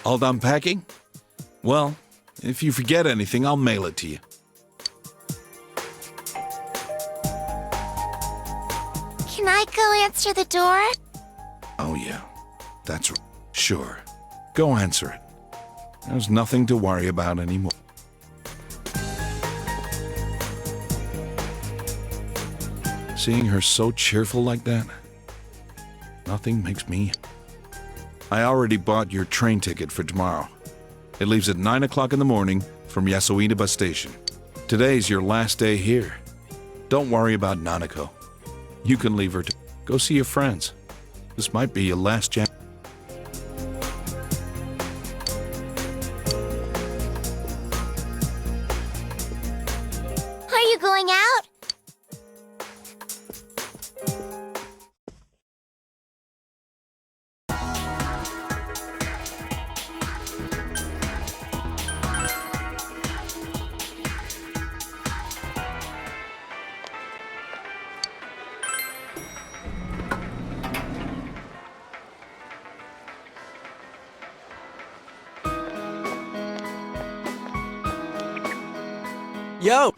All done packing? Well, if you forget anything, I'll mail it to you. Can I go answer the door? Oh, yeah. That's right. Sure. Go answer it. There's nothing to worry about anymore. Seeing her so cheerful like that, nothing makes me... I already bought your train ticket for tomorrow. It leaves at 9 o'clock in the morning from Yasuina bus station. Today's your last day here. Don't worry about Nanako. You can leave her to go see your friends. This might be your last chance. Are you going out? Yo!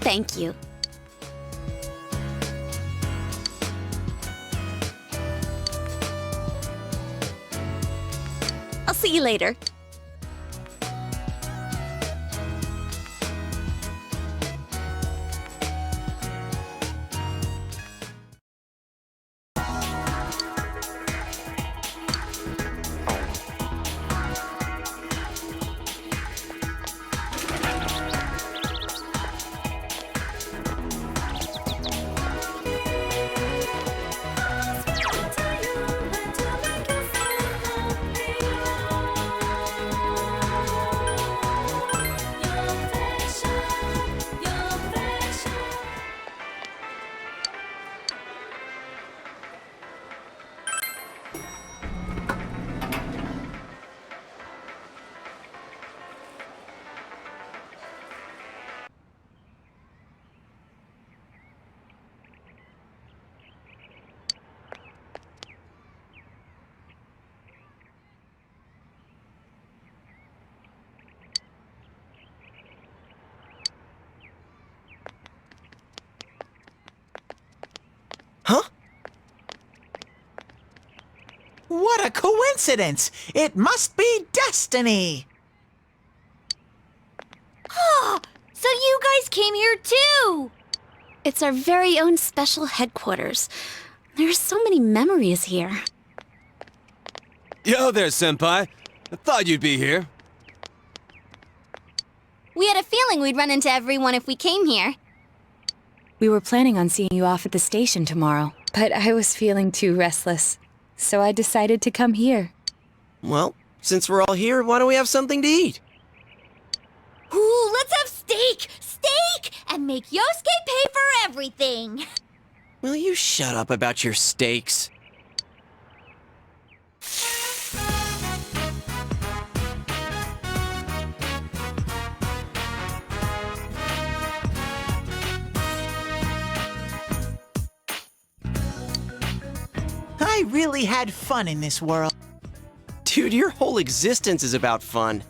Thank you. I'll see you later. Huh? What a coincidence! It must be destiny! Oh, so you guys came here too! It's our very own special headquarters. There are so many memories here. Yo there, Senpai. I thought you'd be here. We had a feeling we'd run into everyone if we came here. We were planning on seeing you off at the station tomorrow, but I was feeling too restless, so I decided to come here. Well, since we're all here, why don't we have something to eat? Ooh, let's have steak! Steak! And make Yosuke pay for everything! Will you shut up about your steaks? I really had fun in this world. Dude, your whole existence is about fun.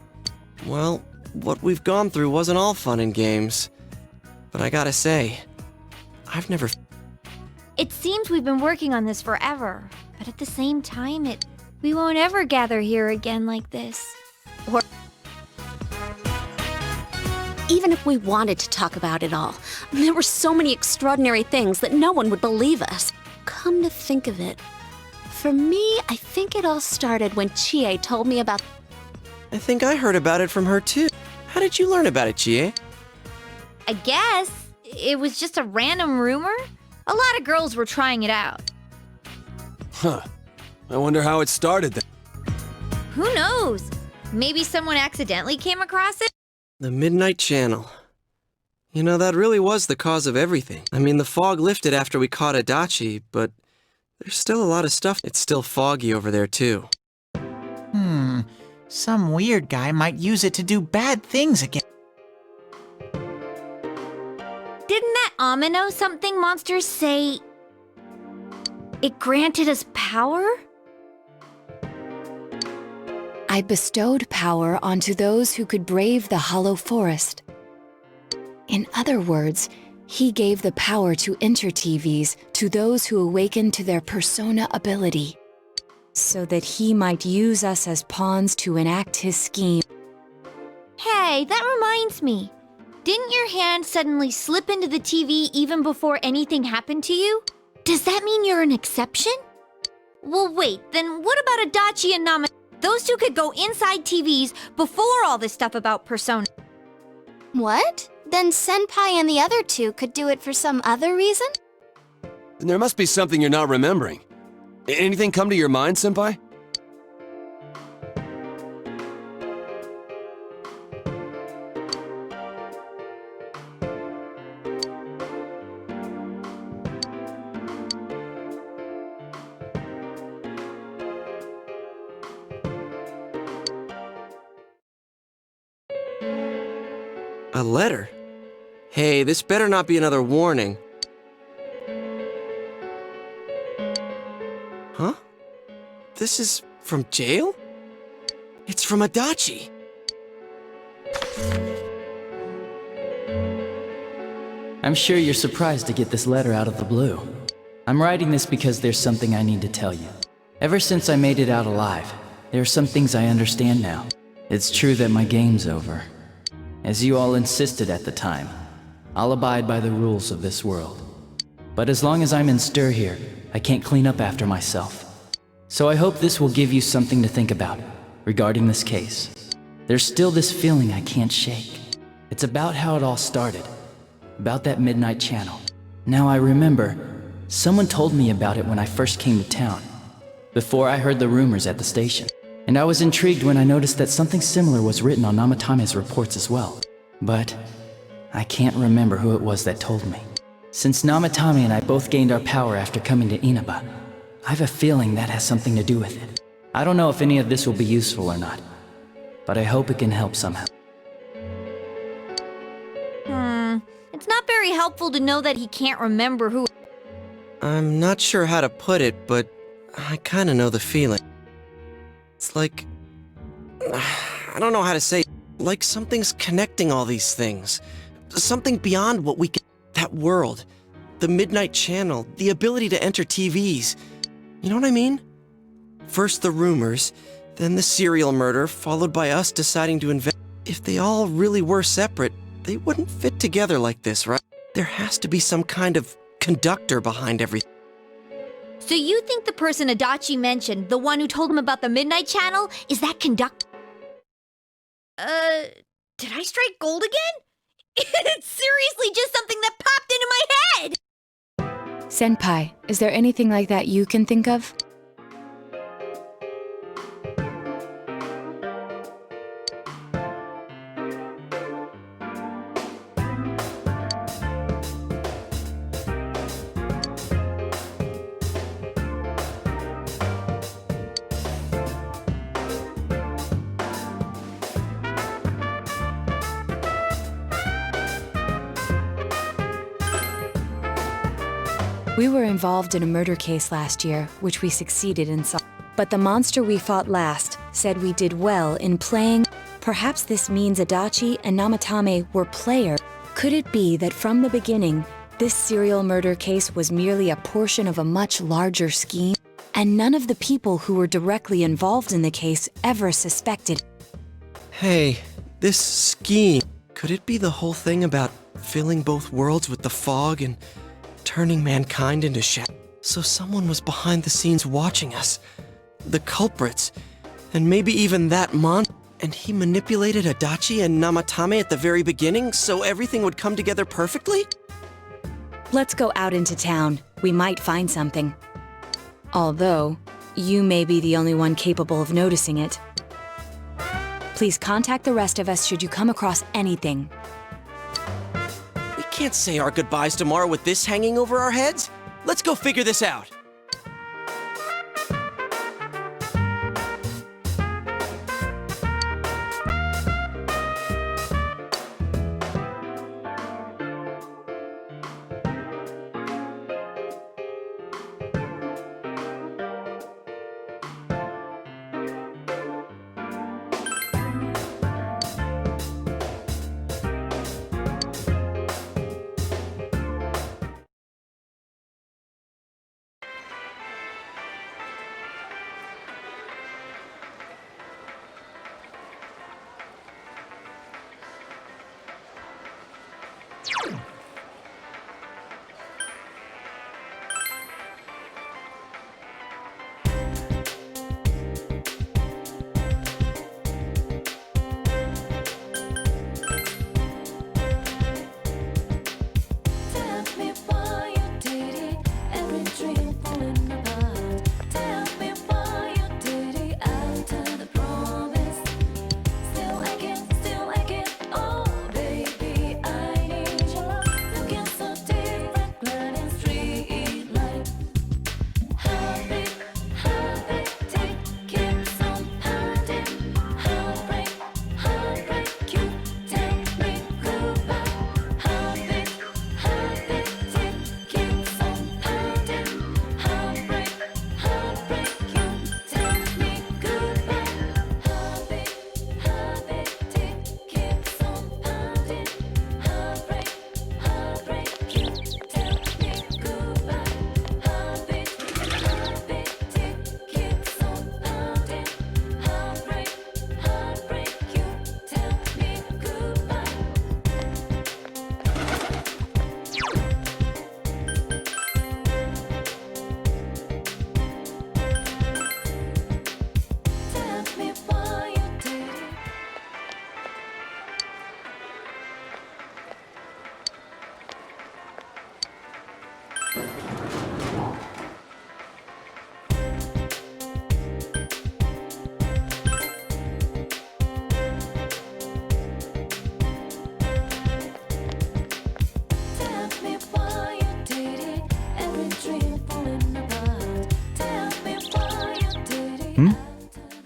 Well, what we've gone through wasn't all fun and games. But I gotta say, I've never... It seems we've been working on this forever, but at the same time, we won't ever gather here again like this. Or Even if we wanted to talk about it all, there were so many extraordinary things that no one would believe us. Come to think of it, for me, I think it all started when Chie told me about... I think I heard about it from her too. How did you learn about it, Chie? I guess it was just a random rumor. A lot of girls were trying it out. Huh. I wonder how it started then. Who knows? Maybe someone accidentally came across it? The Midnight Channel. You know, that really was the cause of everything. I mean, the fog lifted after we caught Adachi, but there's still a lot of stuff. It's still foggy over there, too. Some weird guy might use it to do bad things again. Didn't that Amino something monster say it granted us power? I bestowed power onto those who could brave the hollow forest. In other words, he gave the power to inter-TVs to those who awakened to their persona ability, so that he might use us as pawns to enact his scheme. Hey, that reminds me. Didn't your hand suddenly slip into the TV even before anything happened to you? Does that mean you're an exception? Well, wait, then what about Adachi and Nama? Those two could go inside TVs before all this stuff about Persona. What? Then Senpai and the other two could do it for some other reason? Then there must be something you're not remembering. Anything come to your mind, Senpai? A letter? Hey, this better not be another warning. Huh? This is from jail? It's from Adachi. 「I'm sure you're surprised to get this letter out of the blue. I'm writing this because there's something I need to tell you. Ever since I made it out alive, there are some things I understand now. It's true that my game's over. As you all insisted at the time, I'll abide by the rules of this world. But as long as I'm in stir here, I can't clean up after myself. So I hope this will give you something to think about regarding this case. There's still this feeling I can't shake. It's about how it all started, about that midnight channel. Now I remember, someone told me about it when I first came to town, before I heard the rumors at the station. And I was intrigued when I noticed that something similar was written on Namatame's reports as well. But I can't remember who it was that told me. Since Namatame and I both gained our power after coming to Inaba, I have a feeling that has something to do with it. I don't know if any of this will be useful or not, but I hope it can help somehow. It's not very helpful to know that he can't remember who. I'm not sure how to put it, but I kinda know the feeling. It's like... I don't know how to say it. Like something's connecting all these things. Something beyond what we can... That world. The Midnight Channel. The ability to enter TVs. You know what I mean? First the rumors, then the serial murder, followed by us deciding to invent... If they all really were separate, they wouldn't fit together like this, right? There has to be some kind of conductor behind everything. So you think the person Adachi mentioned, the one who told him about the Midnight Channel, is that conductor? Did I strike gold again? It's seriously just something that popped into my head! Senpai, is there anything like that you can think of? We were involved in a murder case last year, which we succeeded in solving. But the monster we fought last said we did well in playing. Perhaps this means Adachi and Namatame were players. Could it be that from the beginning, this serial murder case was merely a portion of a much larger scheme? And none of the people who were directly involved in the case ever suspected. Hey, this scheme. Could it be the whole thing about filling both worlds with the fog and turning mankind into shadow? So someone was behind the scenes watching us. The culprits. And maybe even that monster. And he manipulated Adachi and Namatame at the very beginning so everything would come together perfectly? Let's go out into town. We might find something. Although, you may be the only one capable of noticing it. Please contact the rest of us should you come across anything. We can't say our goodbyes tomorrow with this hanging over our heads. Let's go figure this out.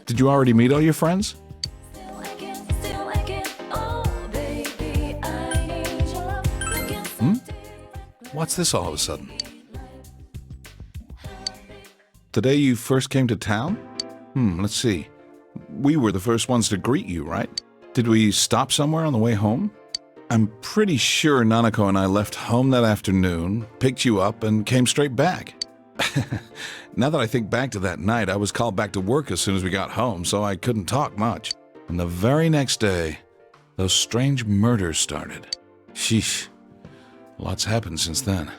Did you already meet all your friends? What's this all of a sudden? The day you first came to town? Let's see. We were the first ones to greet you, right? Did we stop somewhere on the way home? I'm pretty sure Nanako and I left home that afternoon, picked you up, and came straight back. Now that I think back to that night, I was called back to work as soon as we got home, so I couldn't talk much. And the very next day, those strange murders started. Sheesh. Lots happened since then.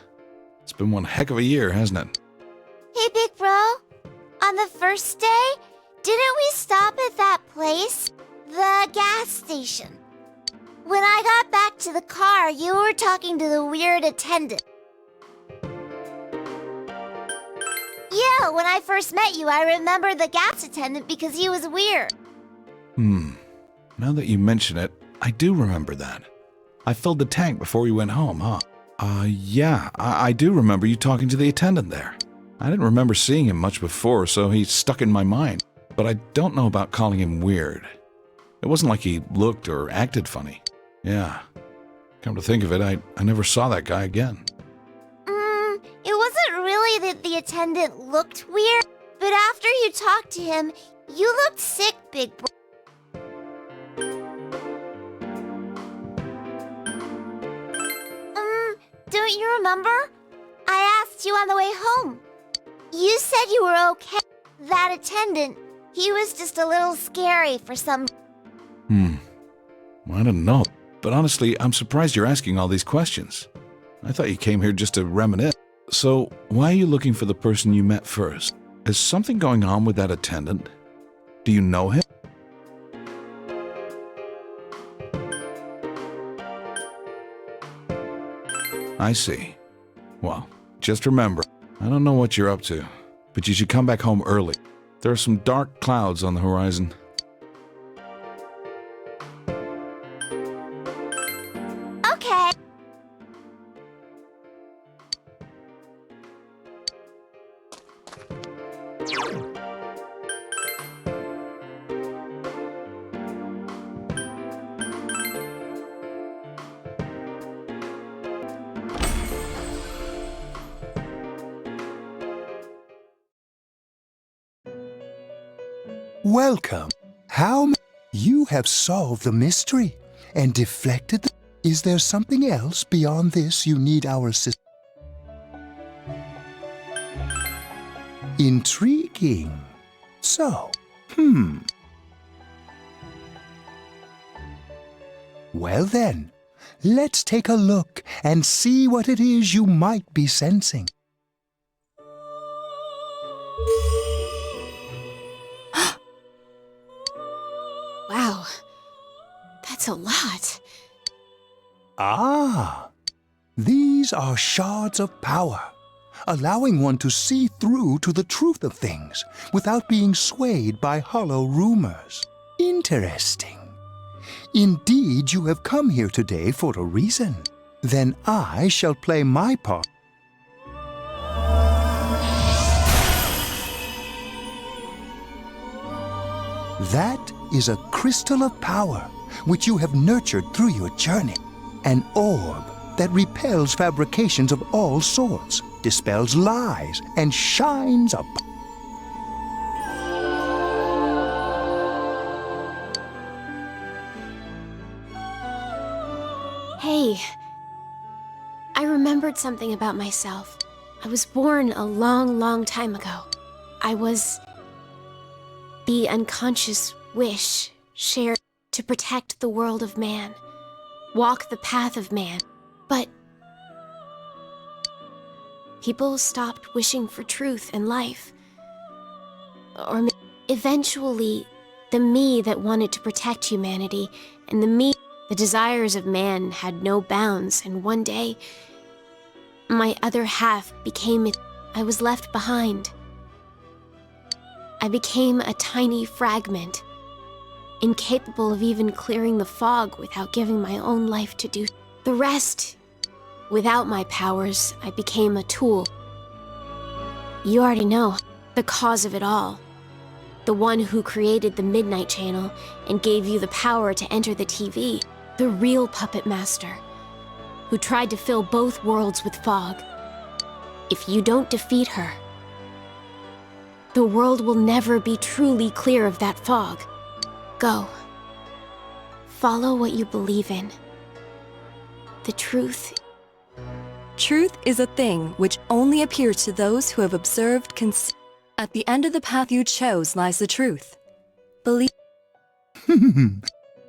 It's been one heck of a year, hasn't it? Hey, big bro. On the first day, didn't we stop at that place? The gas station. When I got back to the car, you were talking to the weird attendant. Yeah, when I first met you, I remember the gas attendant because he was weird. Now that you mention it, I do remember that. I filled the tank before we went home, huh? Yeah, I do remember you talking to the attendant there. I didn't remember seeing him much before, so he stuck in my mind. But I don't know about calling him weird. It wasn't like he looked or acted funny. Yeah. Come to think of it, I never saw that guy again. It wasn't really that the attendant looked weird, but after you talked to him, you looked sick, big bro. Don't you remember? I asked you on the way home. You said you were okay. That attendant, he was just a little scary for some... I don't know. But honestly, I'm surprised you're asking all these questions. I thought you came here just to reminisce. So, why are you looking for the person you met first? Is something going on with that attendant? Do you know him? I see. Well, just remember, I don't know what you're up to, but you should come back home early. There are some dark clouds on the horizon. Okay. Welcome. You have solved the mystery and deflected the... Is there something else beyond this you need our assistance? Intriguing. So, Well then, let's take a look and see what it is you might be sensing. Wow, that's a lot. Ah, these are shards of power, allowing one to see through to the truth of things without being swayed by hollow rumors. Interesting. Indeed, you have come here today for a reason. Then I shall play my part. That is a crystal of power which you have nurtured through your journey. An orb that repels fabrications of all sorts, dispels lies, and shines up. Hey, I remembered something about myself. I was born a long, long time ago. I was the unconscious wish shared to protect the world of man, walk the path of man. But people stopped wishing for truth and life. Or eventually, the me that wanted to protect humanity and the desires of man had no bounds, and one day, my other half became it. I was left behind. I became a tiny fragment, incapable of even clearing the fog without giving my own life to do the rest. Without my powers, I became a tool. You already know the cause of it all. The one who created the Midnight Channel and gave you the power to enter the TV. The real puppet master, who tried to fill both worlds with fog. If you don't defeat her, the world will never be truly clear of that fog. Go. Follow what you believe in. The truth. Truth is a thing which only appears to those who have observed At the end of the path you chose lies the truth. Believe.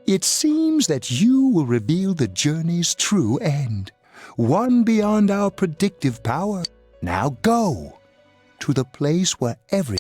It seems that you will reveal the journey's true end, one beyond our predictive power. Now go to the place where every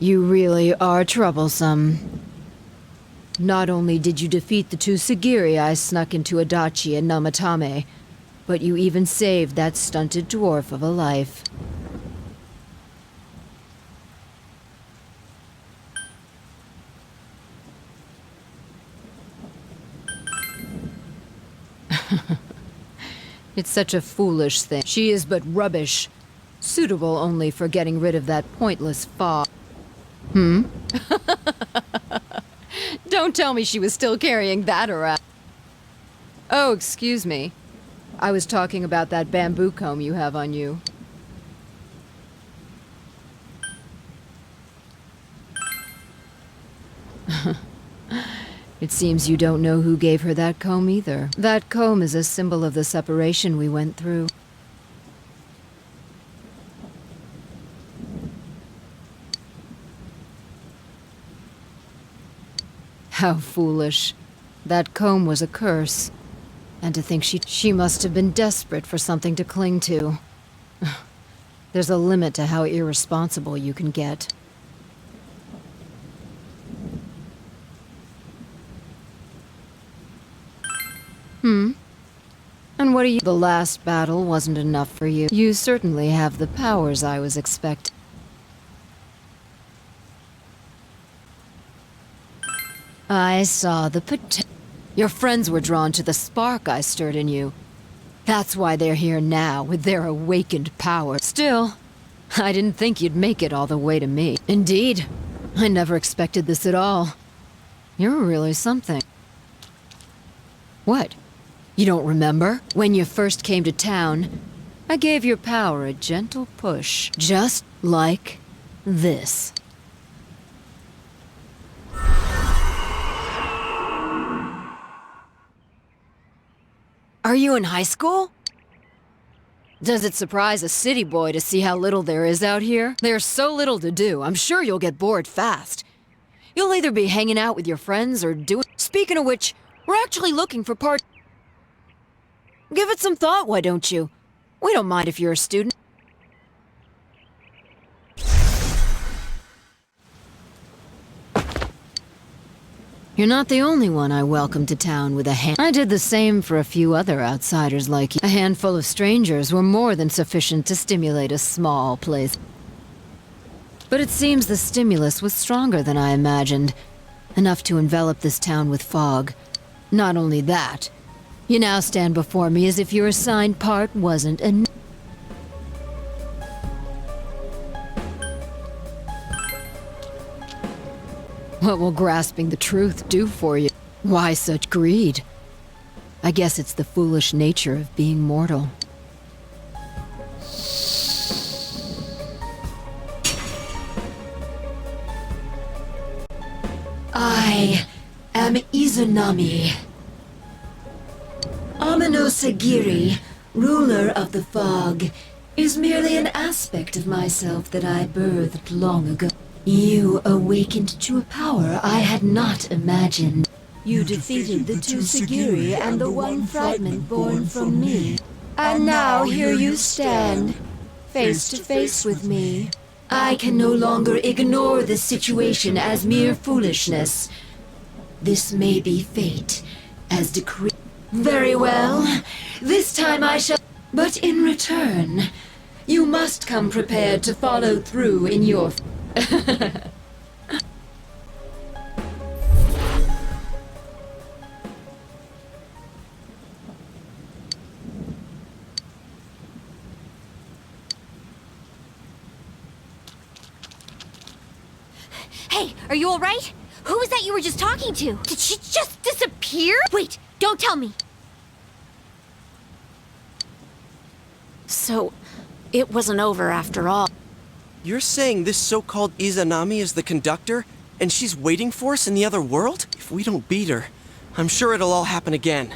You really are troublesome. Not only did you defeat the two Sagiri I snuck into Adachi and Namatame, but you even saved that stunted dwarf of a life. It's such a foolish thing. She is but rubbish, suitable only for getting rid of that pointless fog. Don't tell me she was still carrying that around. Oh, excuse me. I was talking about that bamboo comb you have on you. It seems you don't know who gave her that comb either. That comb is a symbol of the separation we went through. How foolish. That comb was a curse. And to think she must have been desperate for something to cling to. There's a limit to how irresponsible you can get. And what are you— The last battle wasn't enough for you. You certainly have the powers I was expecting. I saw the potential. Your friends were drawn to the spark I stirred in you. That's why they're here now, with their awakened power. Still, I didn't think you'd make it all the way to me. Indeed, I never expected this at all. You're really something. What? You don't remember? When you first came to town, I gave your power a gentle push. Just like this. Are you in high school? Does it surprise a city boy to see how little there is out here? There's so little to do, I'm sure you'll get bored fast. You'll either be hanging out with your friends or doing... Speaking of which, we're actually looking for part... Give it some thought, why don't you? We don't mind if you're a student. You're not the only one I welcomed to town with a hand. I did the same for a few other outsiders like you. A handful of strangers were more than sufficient to stimulate a small place. But it seems the stimulus was stronger than I imagined. Enough to envelop this town with fog. Not only that, you now stand before me as if your assigned part wasn't enough. What will grasping the truth do for you? Why such greed? I guess it's the foolish nature of being mortal. I am IZANAMI. Sagiri, ruler of the fog, is merely an aspect of myself that I birthed long ago. You awakened to a power I had not imagined. You defeated the two Sagiri and the one fragment born from me. And now here you stand, face to face with me. I can no longer ignore this situation as mere foolishness. This may be fate, as decreed. Very well. This time I shall... But in return, you must come prepared to follow through in your... Hey, are you alright? Who was that you were just talking to? Did she just disappear? Wait, don't tell me. So, it wasn't over after all. You're saying this so-called Izanami is the conductor, and she's waiting for us in the other world? If we don't beat her, I'm sure it'll all happen again.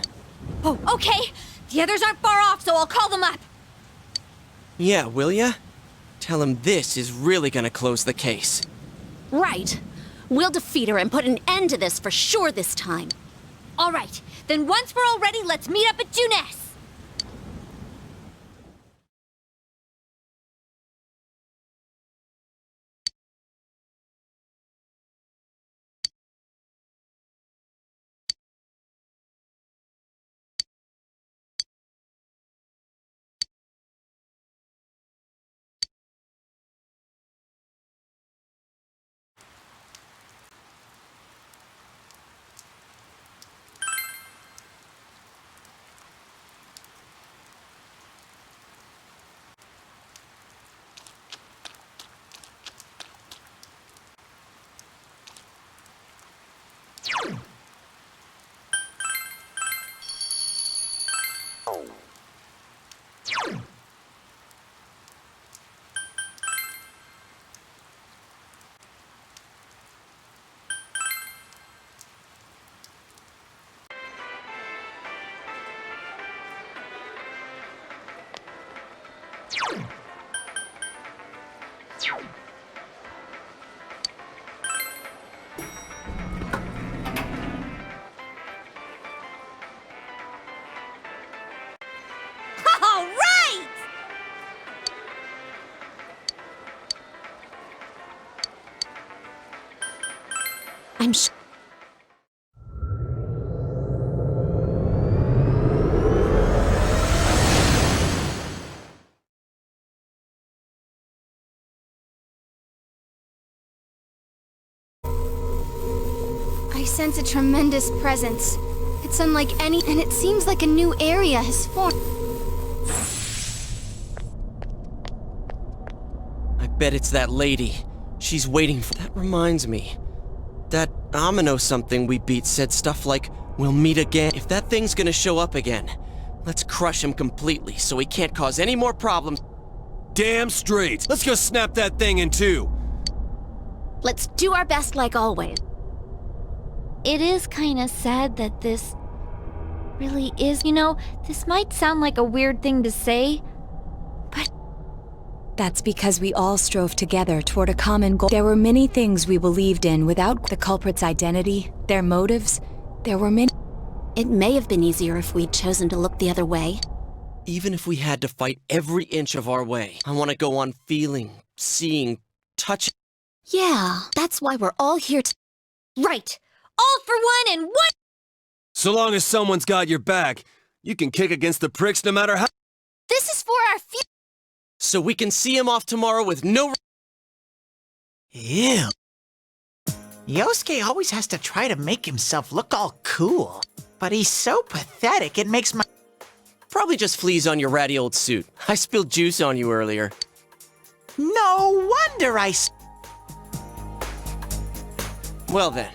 Oh, okay. The others aren't far off, so I'll call them up. Yeah, will ya? Tell him this is really gonna close the case. Right. We'll defeat her and put an end to this for sure this time. All right. Then once we're all ready, let's meet up at Junes. All right! I'm sure. I sense a tremendous presence. It's unlike any, and it seems like a new area has formed. I bet it's that lady. She's waiting for... That reminds me. That Amino something we beat said stuff like, we'll meet again. If that thing's gonna show up again, let's crush him completely so he can't cause any more problems. Damn straight! Let's go snap that thing in two! Let's do our best like always. It is kind of sad that this really is, you know, this might sound like a weird thing to say, That's because we all strove together toward a common goal. There were many things we believed in without the culprit's identity, their motives. There were many. It may have been easier if we'd chosen to look the other way. Even if we had to fight every inch of our way, I want to go on feeling, seeing, touching. Yeah, that's why we're all here to... Right! All for one and one! So long as someone's got your back, you can kick against the pricks no matter how... This is for our future! So we can see him off tomorrow with no... Ew. Yosuke always has to try to make himself look all cool. But he's so pathetic, it makes my... Probably just fleas on your ratty old suit. I spilled juice on you earlier. No wonder I... Well then,